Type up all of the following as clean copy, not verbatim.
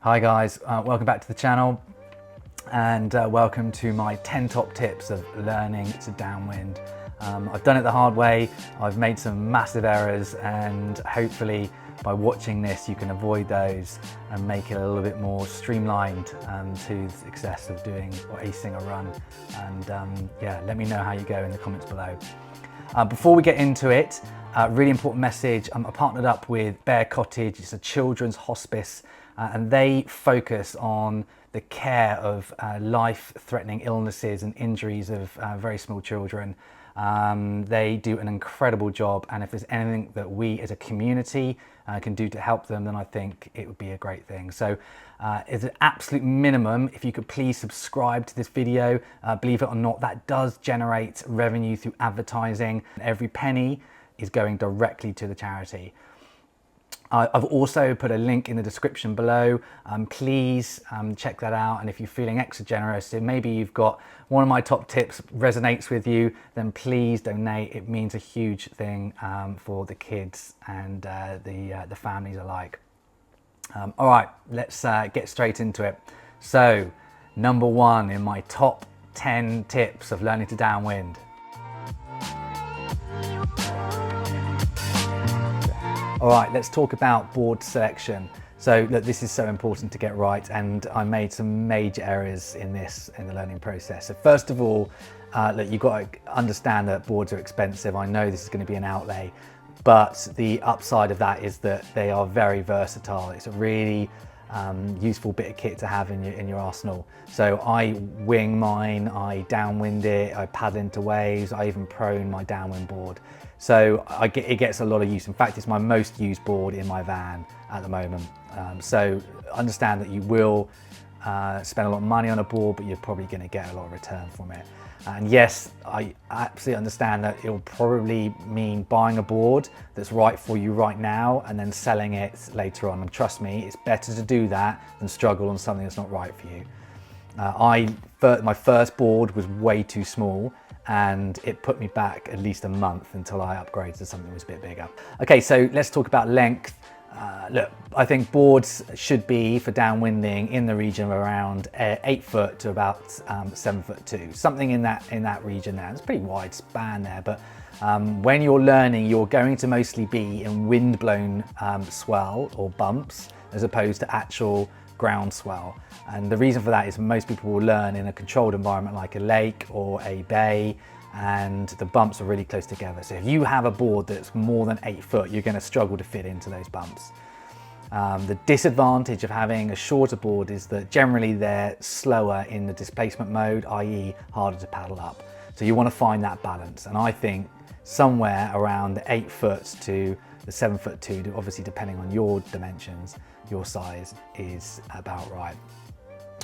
Hi guys, welcome back to the channel and welcome to my 10 top tips of learning to downwind. I've done it the hard way, I've made some massive errors, and hopefully by watching this you can avoid those and make it a little bit more streamlined to the success of doing or acing a run. And yeah, let me know how you go in the comments below. Before we get into it, really important message. I partnered up with Bear Cottage. It's a children's hospice and they focus on the care of life-threatening illnesses and injuries of very small children. They do an incredible job, and if there's anything that we as a community can do to help them, then I think it would be a great thing. So as an absolute minimum, if you could please subscribe to this video. Believe it or not, that does generate revenue through advertising. Every penny is going directly to the charity. I've also put a link in the description below. Please check that out, and if you're feeling extra generous, if maybe you've got one of my top tips resonates with you, then please donate. It means a huge thing for the kids and the families alike. All right, let's get straight into it. So, number one in my top 10 tips of learning to downwind. All right, let's talk about board selection. So look, this is so important to get right, and I made some major errors in the learning process. So first of all, look, you've got to understand that boards are expensive. I know this is going to be an outlay, but the upside of that is that they are very versatile. It's a really useful bit of kit to have in your arsenal. So I wing mine, I downwind it, I paddle into waves, I even prone my downwind board. So it gets a lot of use. In fact, it's my most used board in my van at the moment. So understand that you will spend a lot of money on a board, but you're probably going to get a lot of return from it. And yes, I absolutely understand that it'll probably mean buying a board that's right for you right now and then selling it later on. And trust me, it's better to do that than struggle on something that's not right for you. My first board was way too small, and it put me back at least a month until I upgraded to something that was a bit bigger. Okay, so let's talk about length. Look, I think boards should be for downwinding in the region of around 8 foot to about 7'2", something in that region there. It's a pretty wide span there, but when you're learning, you're going to mostly be in wind-blown swell or bumps as opposed to actual ground swell. And the reason for that is most people will learn in a controlled environment like a lake or a bay, and the bumps are really close together. So if you have a board that's more than 8 foot, you're going to struggle to fit into those bumps. The disadvantage of having a shorter board is that generally they're slower in the displacement mode, i.e. harder to paddle up. So you want to find that balance, and I think somewhere around the 8 foot to the 7'2", obviously depending on your dimensions, your size, is about right.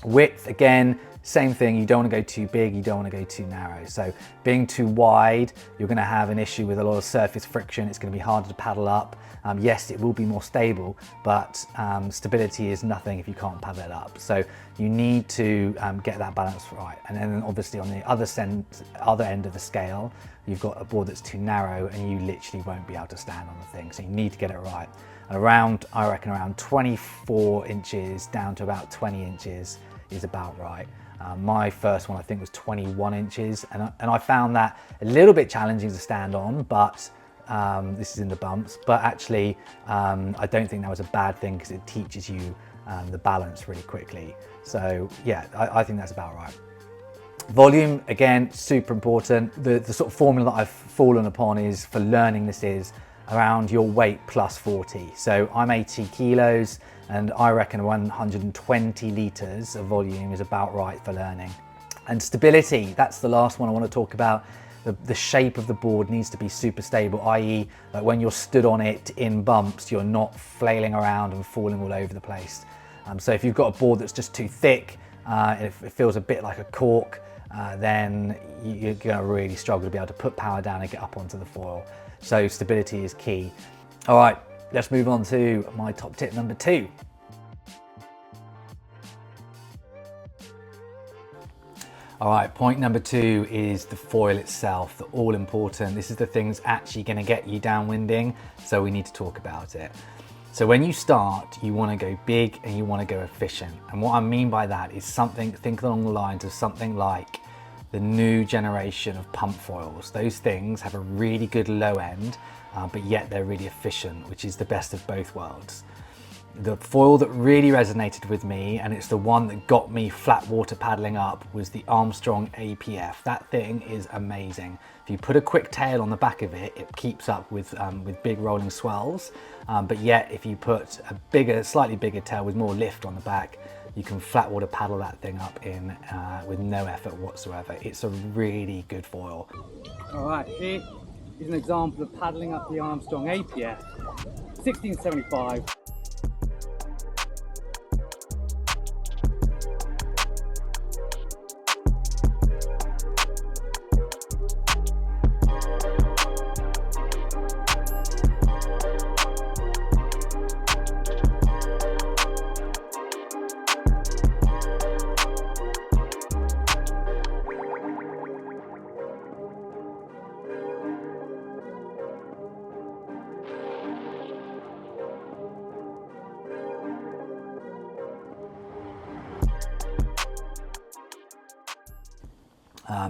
Width, again, same thing. You don't want to go too big, you don't want to go too narrow. So being too wide, you're going to have an issue with a lot of surface friction. It's going to be harder to paddle up. Yes, it will be more stable, but stability is nothing if you can't paddle it up. So you need to get that balance right. And then obviously on the other end of the scale, you've got a board that's too narrow and you literally won't be able to stand on the thing. So you need to get it right. And I reckon around 24 inches down to about 20 inches is about right. My first one I think was 21 inches, and I found that a little bit challenging to stand on, but this is in the bumps, but actually I don't think that was a bad thing because it teaches you the balance really quickly. So yeah, I think that's about right. Volume, again, super important. The sort of formula that I've fallen upon is for learning this is around your weight plus 40. So I'm 80 kilos and I reckon 120 litres of volume is about right for learning. And stability, that's the last one I want to talk about. The shape of the board needs to be super stable, i.e. like when you're stood on it in bumps, you're not flailing around and falling all over the place. So if you've got a board that's just too thick, it feels a bit like a cork, then you're going to really struggle to be able to put power down and get up onto the foil. So stability is key. All right, let's move on to my top tip number 2. All right, point number 2 is the foil itself, the all important. This is the thing that's actually going to get you downwinding, so we need to talk about it. So when you start, you want to go big and you want to go efficient. And what I mean by that is think along the lines of something like the new generation of pump foils. Those things have a really good low end, but yet they're really efficient, which is the best of both worlds. The foil that really resonated with me, and it's the one that got me flat water paddling up, was the Armstrong APF. That thing is amazing. If you put a quick tail on the back of it, it keeps up with big rolling swells. But yet, if you put a slightly bigger tail with more lift on the back, you can flat water paddle that thing up in with no effort whatsoever. It's a really good foil. All right, here is an example of paddling up the Armstrong APF, 1675.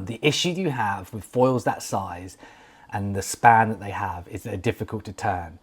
The issue you have with foils that size and the span that they have is they're difficult to turn.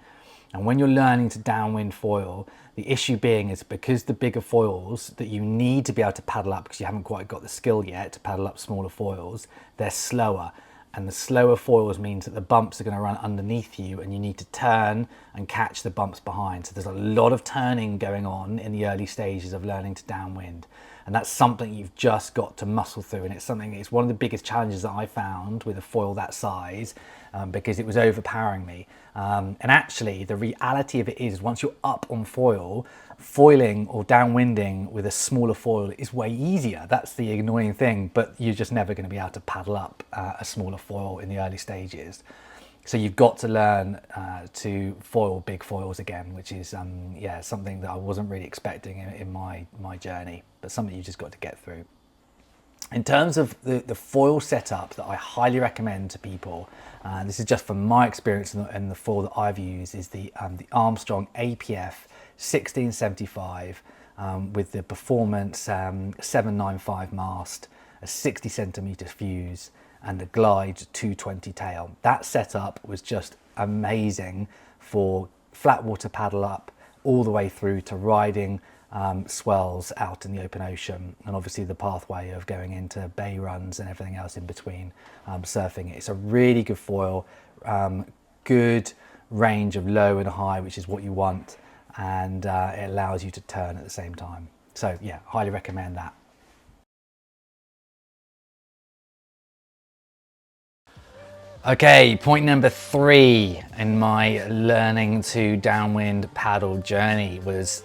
And when you're learning to downwind foil, the issue being is because the bigger foils that you need to be able to paddle up, because you haven't quite got the skill yet to paddle up smaller foils, they're slower. And the slower foils means that the bumps are going to run underneath you and you need to turn and catch the bumps behind. So there's a lot of turning going on in the early stages of learning to downwind. And that's something you've just got to muscle through. And it's one of the biggest challenges that I found with a foil that size, because it was overpowering me. And actually the reality of it is once you're up on foil, foiling or downwinding with a smaller foil is way easier. That's the annoying thing, but you're just never going to be able to paddle up a smaller foil in the early stages. So you've got to learn to foil big foils again, which is yeah, something that I wasn't really expecting in my journey, but something you just got to get through. In terms of the foil setup that I highly recommend to people, this is just from my experience and the foil that I've used, is the Armstrong APF 1675 with the Performance 795 mast, a 60 centimeter fuse, and the Glide 220 tail. That setup was just amazing for flat water paddle up all the way through to riding swells out in the open ocean, and obviously the pathway of going into bay runs and everything else in between, surfing it. It's a really good foil, good range of low and high, which is what you want, and it allows you to turn at the same time. So yeah, highly recommend that. Okay, point number 3 in my learning to downwind paddle journey was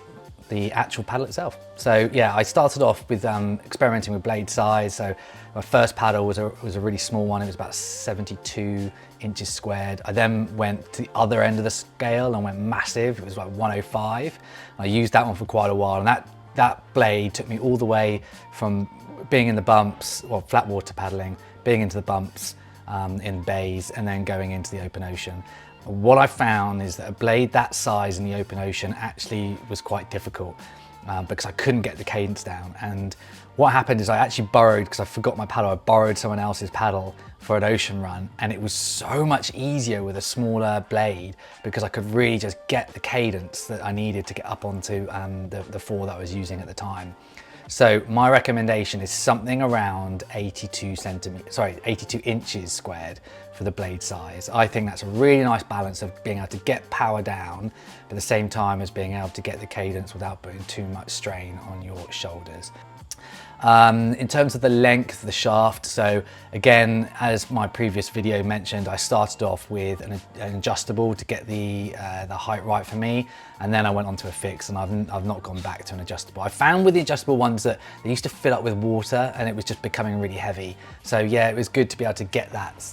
the actual paddle itself. So yeah, I started off with experimenting with blade size. So my first paddle was a really small one. It was about 72 inches squared. I then went to the other end of the scale and went massive. It was like 105. I used that one for quite a while, and that blade took me all the way from being in the bumps, well, flat water paddling, being into the bumps, in bays, and then going into the open ocean. What I found is that a blade that size in the open ocean actually was quite difficult because I couldn't get the cadence down. And what happened is I actually borrowed, because I forgot my paddle, I borrowed someone else's paddle for an ocean run, and it was so much easier with a smaller blade because I could really just get the cadence that I needed to get up onto the foil that I was using at the time. So my recommendation is something around 82 inches squared for the blade size. I think that's a really nice balance of being able to get power down, but at the same time as being able to get the cadence without putting too much strain on your shoulders. In terms of the length of the shaft, so again, as my previous video mentioned, I started off with an adjustable to get the height right for me, and then I went on to a fix, and I've not gone back to an adjustable. I found with the adjustable ones that they used to fill up with water and it was just becoming really heavy. So yeah, it was good to be able to get that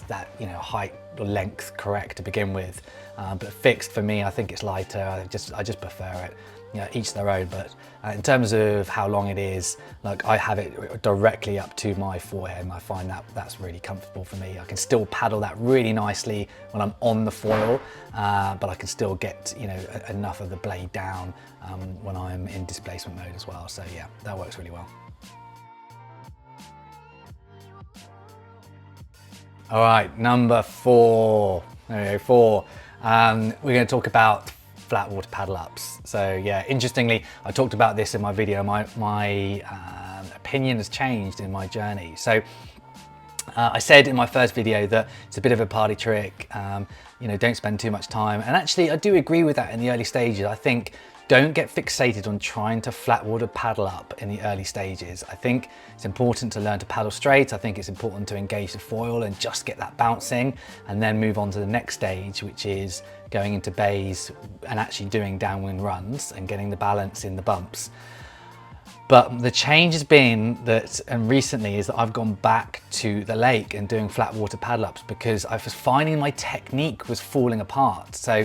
height or length correct to begin with. But fixed for me, I think it's lighter. I just prefer it. you know, each their own, but in terms of how long it is, like I have it directly up to my forehead, and I find that that's really comfortable for me. I can still paddle that really nicely when I'm on the foil, but I can still get, you know, enough of the blade down when I'm in displacement mode as well. So yeah, that works really well. All right, number 4. There we go, 4. We're going to talk about Flatwater Paddle Ups. So yeah, interestingly, I talked about this in my video. My opinion has changed in my journey. So I said in my first video that it's a bit of a party trick. You know, don't spend too much time. And actually, I do agree with that in the early stages. I think don't get fixated on trying to flatwater paddle up in the early stages. I think it's important to learn to paddle straight. I think it's important to engage the foil and just get that bouncing, and then move on to the next stage, which is going into bays and actually doing downwind runs and getting the balance in the bumps. But the change has been that, and recently, is that I've gone back to the lake and doing flatwater paddle ups because I was finding my technique was falling apart. So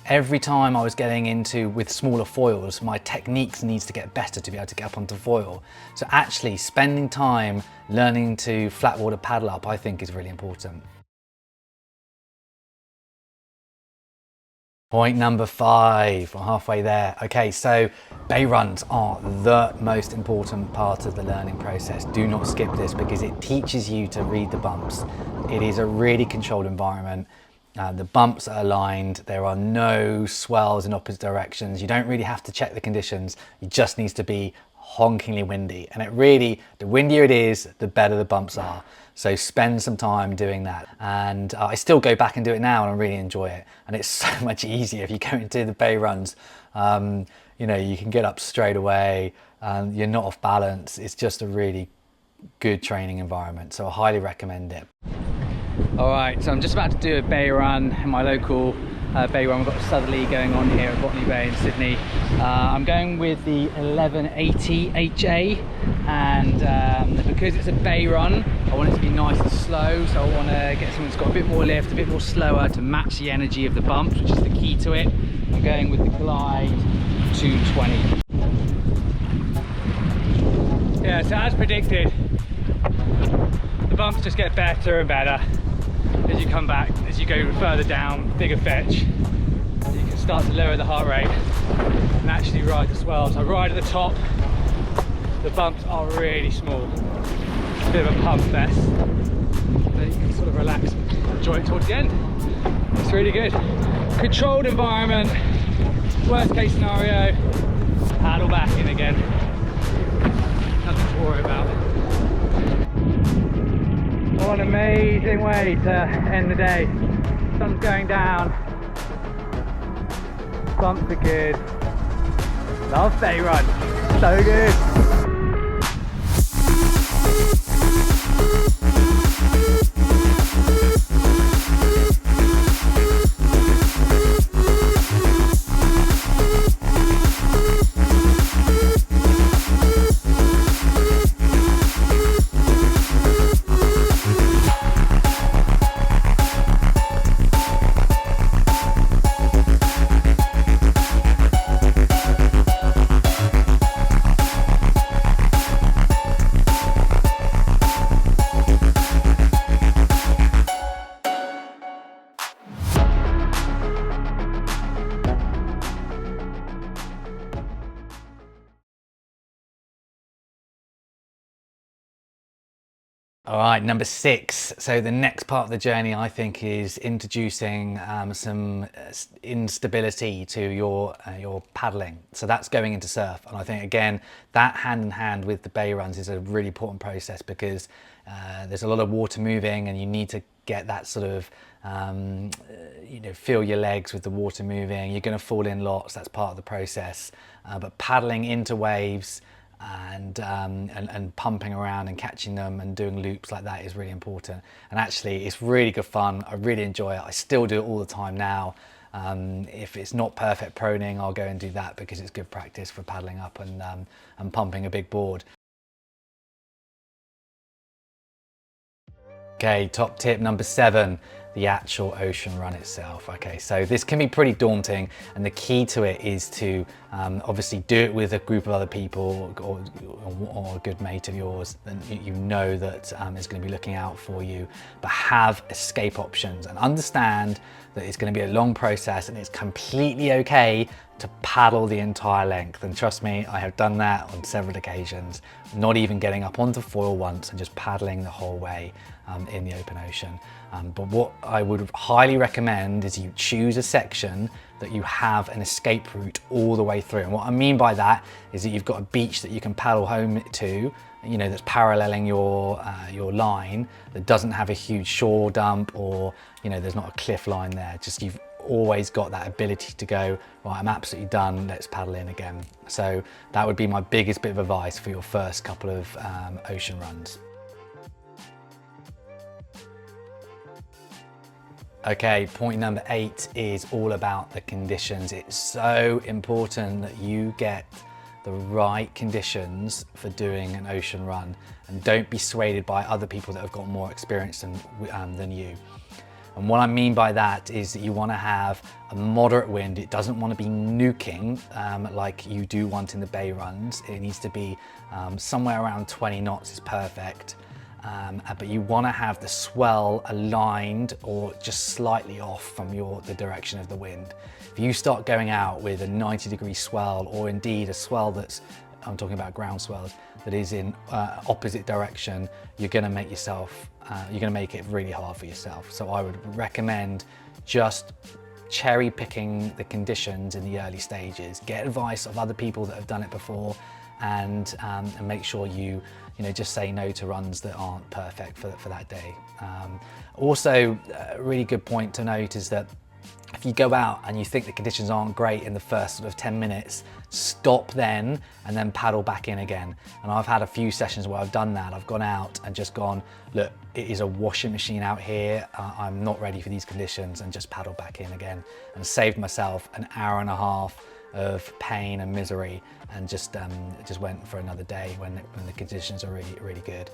every time I was getting into with smaller foils, my techniques needs to get better to be able to get up onto foil. So actually spending time learning to flatwater paddle up, I think, is really important. Point number 5, we're halfway there. Okay, so bay runs are the most important part of the learning process. Do not skip this because it teaches you to read the bumps. It is a really controlled environment. The bumps are aligned, there are no swells in opposite directions. You don't really have to check the conditions. It just needs to be honkingly windy. And it really, the windier it is, the better the bumps are. So spend some time doing that. And I still go back and do it now and I really enjoy it. And it's so much easier if you go into the bay runs. You know, you can get up straight away, you're not off balance. It's just a really good training environment. So I highly recommend it. All right, so I'm just about to do a bay run in my local bay run. We've got a southerly going on here at Botany Bay in Sydney. I'm going with the 1180 HA, and because it's a bay run, I want it to be nice and slow, so I want to get something that's got a bit more lift, a bit more slower to match the energy of the bumps, which is the key to it. I'm going with the Glide 220. Yeah, so as predicted, the bumps just get better and better as you come back, as you go further down, bigger fetch. You can start to lower the heart rate and actually ride the swells. I ride at the top, the bumps are really small. It's a bit of a pump fest, but you can sort of relax and enjoy it towards the end. It's really good. Controlled environment, worst case scenario, paddle back in again. Nothing to worry about. What an amazing way to end the day. Sun's going down. Bumps are good. Love bay run. So good. All right, number 6. So the next part of the journey, I think, is introducing some instability to your paddling. So that's going into surf. And I think, again, that hand in hand with the bay runs is a really important process because there's a lot of water moving and you need to get that sort of, you know, feel your legs with the water moving. You're going to fall in lots. That's part of the process. But paddling into waves, and pumping around and catching them and doing loops like that is really important. And actually it's really good fun. I really enjoy it. I still do it all the time now. If it's not perfect proning, I'll go and do that because it's good practice for paddling up and pumping a big board. Okay, top tip number 7, the actual ocean run itself. Okay, so this can be pretty daunting, and the key to it is to Obviously do it with a group of other people or a good mate of yours, then you know that is going to be looking out for you. But have escape options and understand that it's going to be a long process and it's completely okay to paddle the entire length. And trust me, I have done that on several occasions, not even getting up onto foil once and just paddling the whole way in the open ocean. But what I would highly recommend is you choose a section that you have an escape route all the way through. And what I mean by that is that you've got a beach that you can paddle home to, you know, that's paralleling your line, that doesn't have a huge shore dump, or, you know, there's not a cliff line there. Just you've always got that ability to go, right, I'm absolutely done, let's paddle in again. So that would be my biggest bit of advice for your first couple of ocean runs. Okay, point number 8 is all about the conditions. It's so important that you get the right conditions for doing an ocean run, and don't be swayed by other people that have got more experience than you. And what I mean by that is that you want to have a moderate wind. It doesn't want to be nuking like you do want in the bay runs. It needs to be somewhere around 20 knots is perfect. But you want to have the swell aligned or just slightly off from the direction of the wind. If you start going out with a 90-degree swell, or indeed a swell that's, I'm talking about ground swells, that is in opposite direction, you're going to make it really hard for yourself. So I would recommend just cherry picking the conditions in the early stages. Get advice of other people that have done it before, and make sure you just say no to runs that aren't perfect for that day. Also, a really good point to note is that if you go out and you think the conditions aren't great in the first sort of 10 minutes, stop then and then paddle back in again. And I've had a few sessions where I've done that. I've gone out and just gone, look, it is a washing machine out here. I'm not ready for these conditions, and just paddle back in again, and saved myself an hour and a half of pain and misery, and just went for another day when the conditions are really good.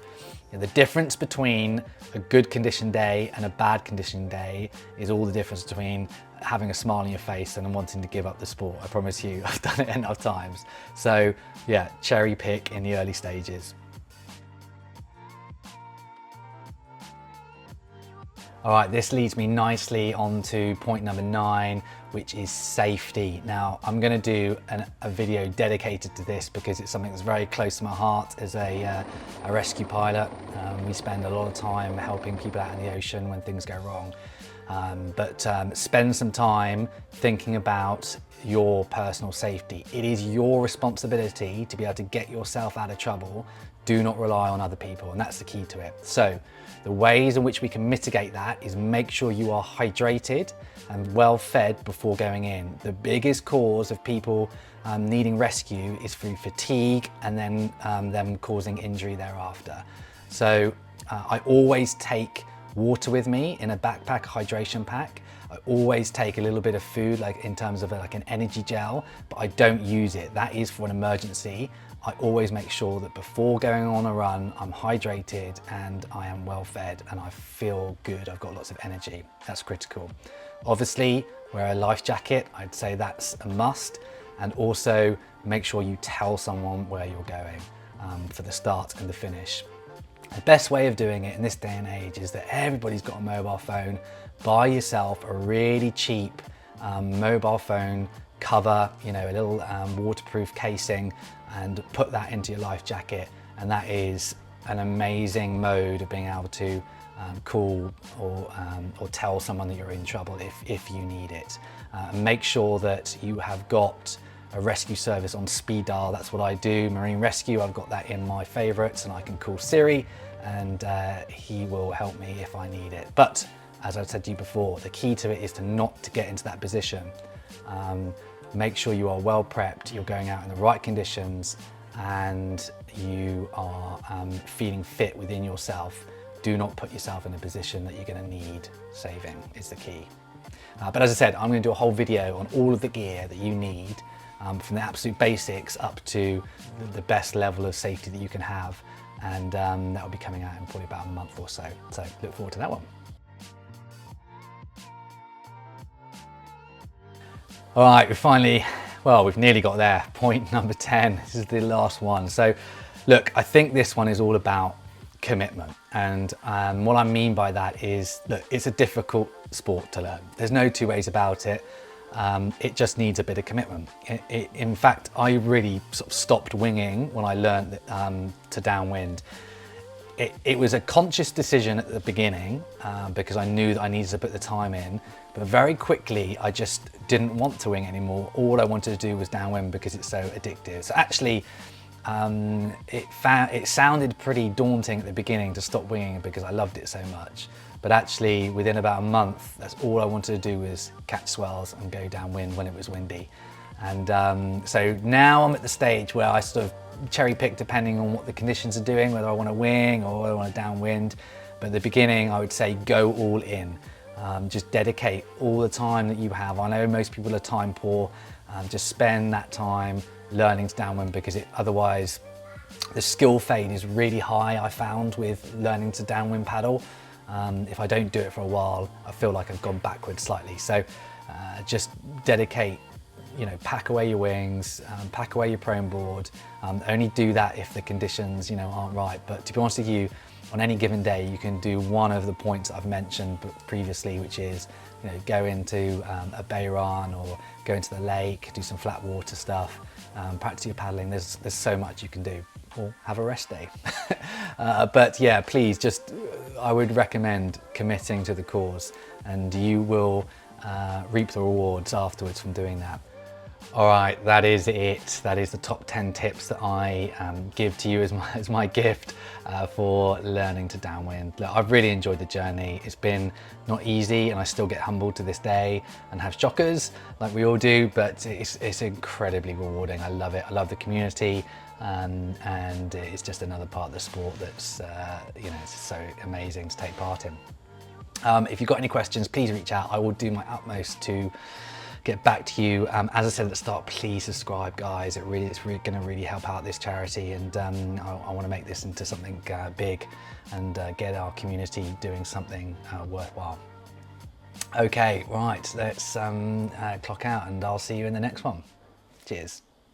The difference between a good condition day and a bad condition day is all the difference between having a smile on your face and wanting to give up the sport. I promise you, I've done it enough times. So yeah, cherry pick in the early stages. All right, this leads me nicely on to point number 9, which is safety. Now, I'm gonna do a video dedicated to this because it's something that's very close to my heart as a rescue pilot. We spend a lot of time helping people out in the ocean when things go wrong. But spend some time thinking about your personal safety. It is your responsibility to be able to get yourself out of trouble. Do not rely on other people, and that's the key to it. So the ways in which we can mitigate that is make sure you are hydrated and well fed before going in. The biggest cause of people needing rescue is through fatigue, and then them causing injury thereafter. So I always take water with me in a backpack, hydration pack. I always take a little bit of food, like in terms of like an energy gel, but I don't use it. That is for an emergency. I always make sure that before going on a run, I'm hydrated and I am well fed and I feel good. I've got lots of energy. That's critical. Obviously, wear a life jacket. I'd say that's a must. And also make sure you tell someone where you're going for the start and the finish. The best way of doing it in this day and age is that everybody's got a mobile phone. Buy yourself a really cheap mobile phone cover, a little waterproof casing, and put that into your life jacket. And that is an amazing mode of being able to call or tell someone that you're in trouble if you need it. Make sure that you have got a rescue service on speed dial. That's what I do. Marine rescue, I've got that in my favorites, and I can call Siri and he will help me if I need it. But as I've said to you before, the key to it is to not to get into that position. Make sure you are well prepped, you're going out in the right conditions, and you are feeling fit within yourself. Do not put yourself in a position that you're going to need saving, is the key. But as I said, I'm going to do a whole video on all of the gear that you need, from the absolute basics up to the best level of safety that you can have. And that will be coming out in probably about a month or so. So look forward to that one. All right, we're finally Well, we've nearly got there. Point number 10. This is the last one. So look, I think this one is all about commitment. And what I mean by that is that it's a difficult sport to learn. There's no two ways about it. It just needs a bit of commitment. In fact, I really sort of stopped winging when I learned to downwind. It was a conscious decision at the beginning because I knew that I needed to put the time in, but very quickly I just didn't want to wing anymore. All I wanted to do was downwind because it's so addictive. So actually, it sounded pretty daunting at the beginning to stop winging because I loved it so much. But actually, within about a month, that's all I wanted to do was catch swells and go downwind when it was windy. And so now I'm at the stage where I sort of cherry pick depending on what the conditions are doing, whether I want to wing or whether I want to downwind. But at the beginning, I would say go all in. Just dedicate all the time that you have. I know most people are time poor. Just spend that time learning to downwind because otherwise the skill fade is really high, I found, with learning to downwind paddle. If I don't do it for a while, I feel like I've gone backwards slightly. So just dedicate, pack away your wings, pack away your prone board. Only do that if the conditions, aren't right. But to be honest with you, on any given day, you can do one of the points that I've mentioned previously, which is, go into a bay run or go into the lake, do some flat water stuff, practice your paddling. There's so much you can do, or have a rest day. But yeah, please, I would recommend committing to the cause, and you will reap the rewards afterwards from doing that. All right, that is it. That is the top 10 tips that I give to you as my gift for learning to downwind. Look, I've really enjoyed the journey. It's been not easy, and I still get humbled to this day and have shockers like we all do, but it's incredibly rewarding. I love it. I love the community, and it's just another part of the sport that's it's so amazing to take part in. If you've got any questions, please reach out. I will do my utmost to get back to you. As I said at the start, please subscribe, guys. It's really going to really help out this charity, and I want to make this into something big and get our community doing something worthwhile. Okay, right, let's clock out, and I'll see you in the next one. Cheers.